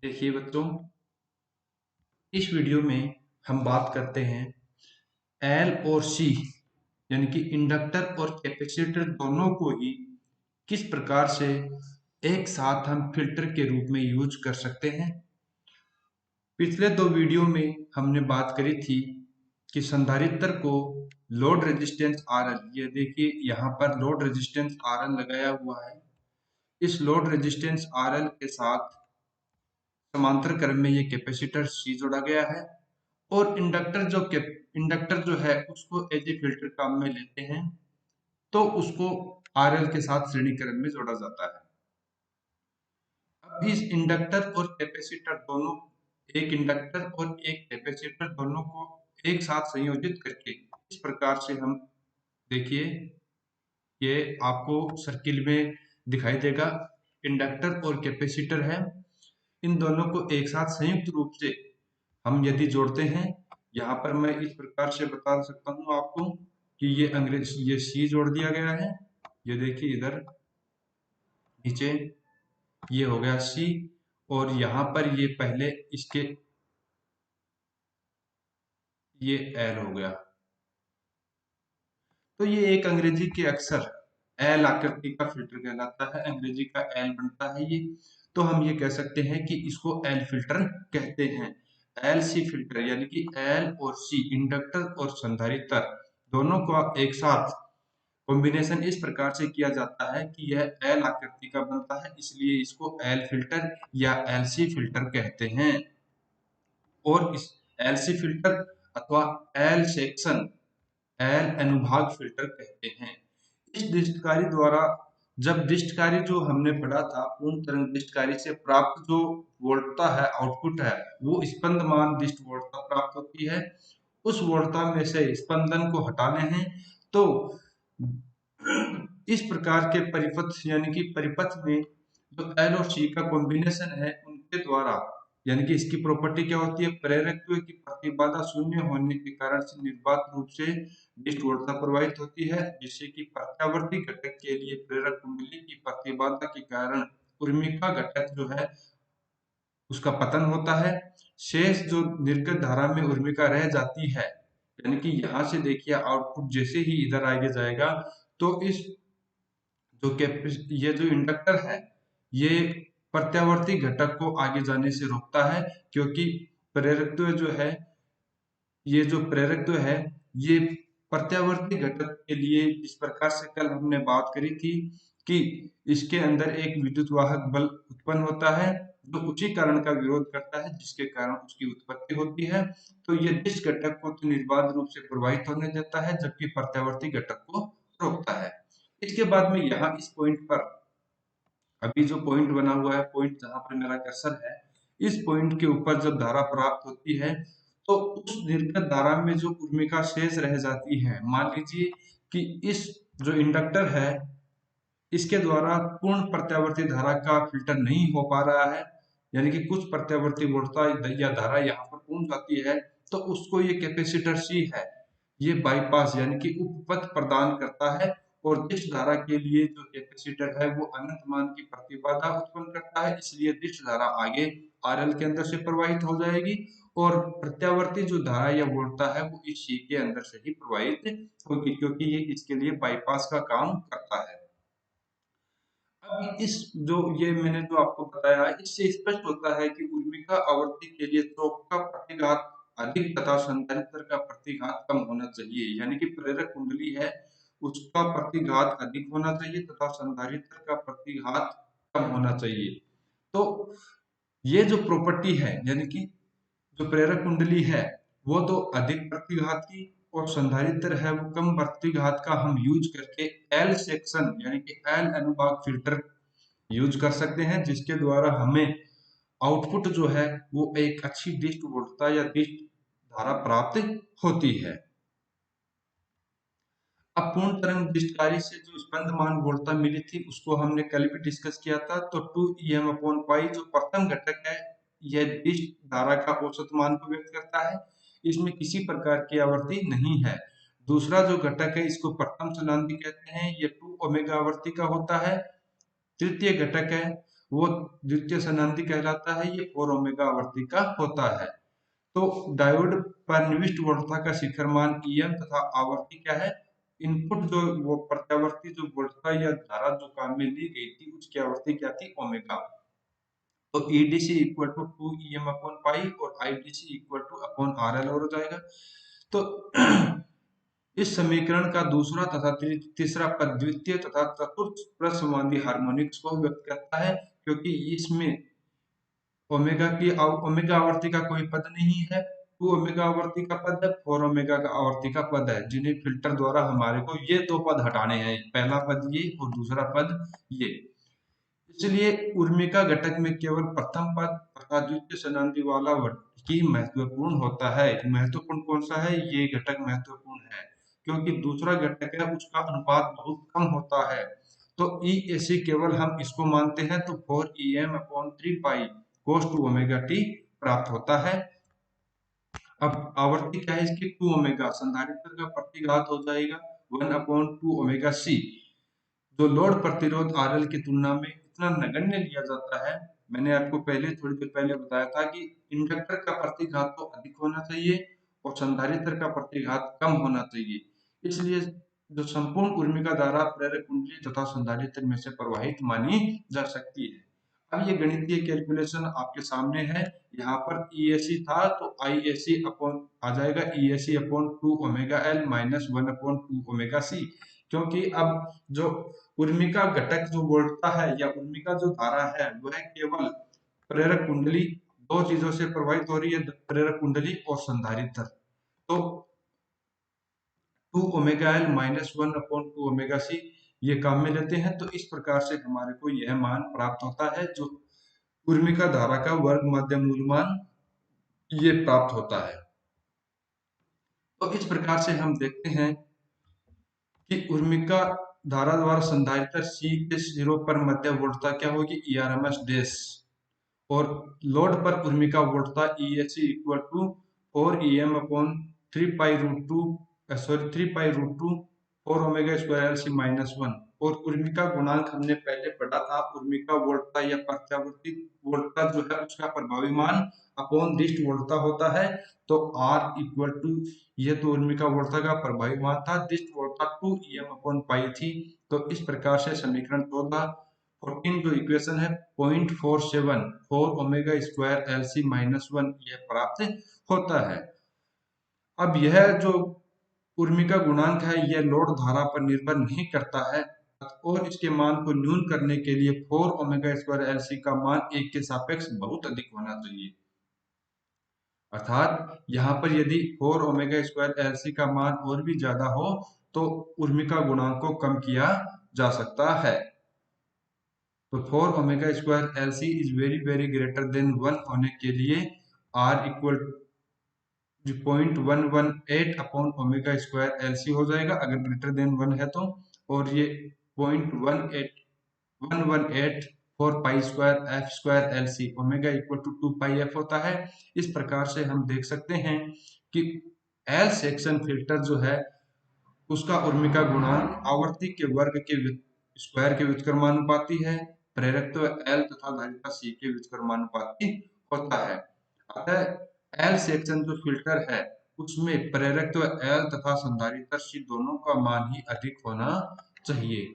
देखिए बच्चों, इस वीडियो में हम बात करते हैं एल और सी यानी कि इंडक्टर और कैपेसिटर दोनों को ही किस प्रकार से एक साथ हम फिल्टर के रूप में यूज कर सकते हैं। पिछले दो वीडियो में हमने बात करी थी कि संधारित्र को लोड रेजिस्टेंस आरएल, ये देखिए यहाँ पर लोड रेजिस्टेंस आरएल लगाया हुआ है। इस लोड रेजिस्टेंस आरएल के साथ समांतर क्रम में ये कैपेसिटर सी जोड़ा गया है और इंडक्टर जो है उसको एज ए फिल्टर काम में लेते हैं, तो उसको आरएल के साथ श्रेणी क्रम में जोड़ा जाता है। अब इस इंडक्टर और कैपेसिटर दोनों, एक इंडक्टर और एक कैपेसिटर दोनों को एक साथ संयोजित करके इस प्रकार से हम देखिए, ये आपको सर्किल में दिखाई देगा। इंडक्टर और कैपेसिटर है, इन दोनों को एक साथ संयुक्त रूप से हम यदि जोड़ते हैं, यहाँ पर मैं इस प्रकार से बता सकता हूँ आपको कि ये सी जोड़ दिया गया है। ये देखिए इधर नीचे ये हो गया सी और यहाँ पर ये पहले इसके ये एल हो गया। तो ये एक अंग्रेजी के अक्षर एल आकृति का फिल्टर कहलाता है, अंग्रेजी का एल बनता है ये। तो हम ये कह सकते हैं कि इसको एल फिल्टर कहते हैं। एल सी फिल्टर यानी कि एल और सी इंडक्टर और संधारित्र दोनों को एक साथ कॉम्बिनेशन इस प्रकार से किया जाता है कि यह एल आकृति का बनता है, इसलिए इसको एल फिल्टर या एल सी फिल्टर कहते हैं। और इस एल सी फिल्टर अथवा एल सेक्शन, एल अनुभाग फिल्टर कहते हैं। इस दृष्टकारी द्वारा, जब दृष्टकारी जो हमने पढ़ा था, पूर्ण तरंग दृष्टकारी से प्राप्त जो वोल्टता है, आउटपुट है, वो स्पंदमान दृष्ट वोल्टता प्राप्त होती है। उस वोल्टता में से स्पंदन को हटाने हैं, तो इस प्रकार के परिपथ यानी कि परिपथ में जो एल और सी का कॉम्बिनेशन है उनके द्वारा, यानी कि इसकी प्रॉपर्टी क्या होती है, प्रेरकत्व की प्रतिबाधा शून्य होने के कारण से निर्बाध रूप से डिस्टोर्ता प्रवाहित होती है, जिससे कि प्रत्यावर्ती घटक के लिए प्रेरक कुंडली की प्रतिबाधा के कारण उर्मिका घटक जो है उसका पतन होता है। शेष जो निर्गत धारा में उर्मिका रह जाती है, यानी कि यहाँ से देखिए आउटपुट जैसे ही इधर आगे जाएगा, तो इस ये जो इंडक्टर है ये प्रत्यावर्ती घटक को आगे जाने से रोकता है, क्योंकि प्रेरकत्व जो है, ये जो प्रेरकत्व है ये प्रत्यावर्ती घटक के लिए, इस प्रकार से कल हमने बात करी थी कि इसके अंदर एक विद्युत वाहक बल उत्पन्न होता है जो उसी कारण का विरोध करता है जिसके कारण उसकी उत्पत्ति होती है। तो ये जिस घटक को तो निर्बाध रूप से प्रवाहित होने देता है, जबकि प्रत्यावर्ती घटक को रोकता है। इसके बाद में यहाँ इस पॉइंट पर, अभी जो पॉइंट बना हुआ है, पॉइंट जहां पर मेरा कर्सर है, इस पॉइंट के ऊपर जब धारा प्राप्त होती है, तो उस निर्गत धारा में जो उर्मिका शेष रह जाती है, मान लीजिए कि इस जो इंडक्टर है इसके द्वारा पूर्ण प्रत्यावर्ती धारा का फिल्टर नहीं हो पा रहा है, यानी कि कुछ प्रत्यावर्ती वोल्टता या धारा यहाँ पर पहुंच जाती है, तो उसको ये कैपेसिटर सी है ये बाईपास यानी कि उपपथ प्रदान करता है। और दिष्ट धारा के लिए जो कैपेसिटर है वो अनंत मान की प्रतिबाधा उत्पन्न करता है, इसलिए दिष्ट धारा आगे आरएल के अंदर से प्रवाहित हो जाएगी और प्रत्यावर्ती जो धारा या वोल्टता है वो इस सी के अंदर से ही प्रवाहित होगी, क्योंकि ये इसके लिए बाईपास का काम करता है। अब इस जो ये मैंने जो आपको बताया, इससे स्पष्ट होता है कि उर्मिका आवर्ती के लिए चौक का प्रतिघात अधिक तथा संधारित्र का प्रतिघात कम होना चाहिए, यानी कि प्रेरक कुंडली है उसका प्रतिघात अधिक होना चाहिए तथा संधारित्र का प्रतिघात कम होना चाहिए। तो ये जो प्रॉपर्टी है, यानी कि जो प्रेरक कुंडली है वो तो अधिक प्रतिघात की और संधारित्र है वो कम प्रतिघात का, हम यूज करके एल सेक्शन यानी कि एल अनुभाग फिल्टर यूज कर सकते हैं, जिसके द्वारा हमें आउटपुट जो है वो एक अच्छी डिस्ट वोल्टता या डिस्ट धारा प्राप्त होती है। अब पूर्ण तरंग डिस्टकारी से जो स्पंदमान वोल्टता मिली थी उसको हमने कल भी डिस्कस किया था। तो 2 अपॉन पाई जो प्रथम घटक है, यह डिस्ट धारा का औसत मान को व्यक्त करता है, इसमें किसी प्रकार की आवर्ती नहीं है। दूसरा जो घटक है इसको प्रथम चलांती कहते हैं, ये 2 ओमेगा आवर्ती का होता है। तृतीय घटक है वो द्वितीय सनांदी कहलाता है, ये 4 ओमेगा आवर्ती का होता है। तो डायोड पर निविष्ट वोल्टता का शिखर मान EM तथा आवर्ती क्या है, इनपुट जो वो प्रत्यावर्ती जो वोल्टता या धारा जो काम में ली गई थी उसकी आवर्ती क्या थी, ओमेगा। तो EDC equal to 2 EM upon pi और IDC equal to upon RL हो जाएगा। तो इस समीकरण का दूसरा तथा तीसरा पद द्वितीय तथा चतुर्थ प्रसंवादी हार्मोनिक्स को व्यक्त करता है, क्योंकि इसमें ओमेगा आवर्ती का कोई पद नहीं है, 2 ओमेगा आवर्ती का पद है, 4 ओमेगा का आवर्ती का पद है, जिन्हें फिल्टर द्वारा हमारे को ये दो पद हटाने हैं, पहला पद ये और दूसरा पद ये। इसलिए उर्मिका घटक में केवल प्रथम पद तथा द्वितीय सनांदी वाला ही महत्वपूर्ण होता है। महत्वपूर्ण कौन सा है, ये घटक महत्वपूर्ण है, क्योंकि दूसरा घटक है उसका अनुपात बहुत कम होता है। तो EAC केवल हम इसको मानते हैं तो 4 EM अपॉन 3 पाई cos 2 ओमेगा t प्राप्त होता है। अब आवर्ती क्या है इसकी, 2 ओमेगा, संधारित्र का प्रतिघात हो जाएगा 1 अपॉन 2 ओमेगा c। जो लोड प्रतिरोध RL की तुलना में इतना नगण्य लिया जाता है, मैंने आपको पहले थोड़ी देर पहले बताया था कि इंडक्टर का प्रतिघात तो अधिक होना चाहिए और संधारित्र का प्रतिघात कम होना चाहिए। इसलिए जो संपूर्ण उर्मिका धारा प्रेरक कुंडली तथा संधारित्र में से प्रवाहित मानी जा सकती है। अब ये गणितीय कैलकुलेशन आपके सामने है। यहाँ पर EAC था तो IAC अपॉन आ जाएगा, EAC upon 2 omega L minus 1 upon 2 omega C, क्योंकि अब जो उर्मिका घटक जो वोल्टता है या उर्मिका जो धारा है वह केवल प्रेरक कुंडली, दो चीजों से प्रभावित हो रही है, प्रेरक कुंडली और संधारित्र। तो 2 omega L minus 1 upon 2 omega C ये काम में लेते हैं, तो इस प्रकार से हमारे को यह मान प्राप्त होता है, जो उर्मिका धारा का वर्ग मध्य मूल मान ये प्राप्त होता है। तो इस प्रकार से हम देखते हैं कि उर्मिका धारा द्वारा संधारित्र C के सिरों पर मध्य वोल्टता क्या होगी, ERMS डैश, और लोड पर उर्मिका वोल्टता EAC equal to 4 EM upon 3 pi root 2 3 pi root 2 4 omega square LC minus 1। और उर्मिका गुणांक हमने पहले पढ़ा था, उर्मिका वोल्टता या प्रत्यावर्ती वोल्टता जो है उसका प्रभावी मान अपॉन दिष्ट वोल्टता होता है। तो R इक्वल टू, ये तो उर्मिका वोल्टता का प्रभावी मान था, दिष्ट वोल्टता 2 EM अपॉन पाई थी। तो इस प्रकार से समीकरण 14 जो इक्वेशन है 0.47 4 ओमेगा स्क्वायर LC माइनस 1 यह प्राप्त होता है। अब यह जो उर्मिका गुणांक है यह लोड धारा पर निर्भर नहीं करता है, और इसके मान को न्यून करने के लिए 4 ओमेगा स्क्वायर LC का मान 1 के सापेक्ष बहुत अधिक होना चाहिए। अर्थात यहाँ पर यदि 4 ओमेगा स्क्वायर LC का मान और भी ज्यादा हो तो उर्मिका गुणांक को कम किया जा सकता है। तो 4 omega square LC is very very greater than 1 होने के लिए R equal 0.118 upon omega square LC हो जाएगा अगर ग्रेटर देन 1 है तो, और ये 0.118 4 pi square F square LC omega equal to 2 pi F होता है। इस प्रकार से हम देख सकते हैं कि L सेक्शन फिल्टर जो है उसका उर्मिका गुणांक आवर्ती के वर्ग के स्क्वायर के व्युत्क्रमानुपाती है, प्रेरकत्व L तथा धारिता C के व्युत्क्रमानुपाती होता है। अतः L सेक्शन जो फिल्टर है उसमें प्रेरकत्व L तथा संधारित्र C दोनों का मान ही अधिक होना चाहिए।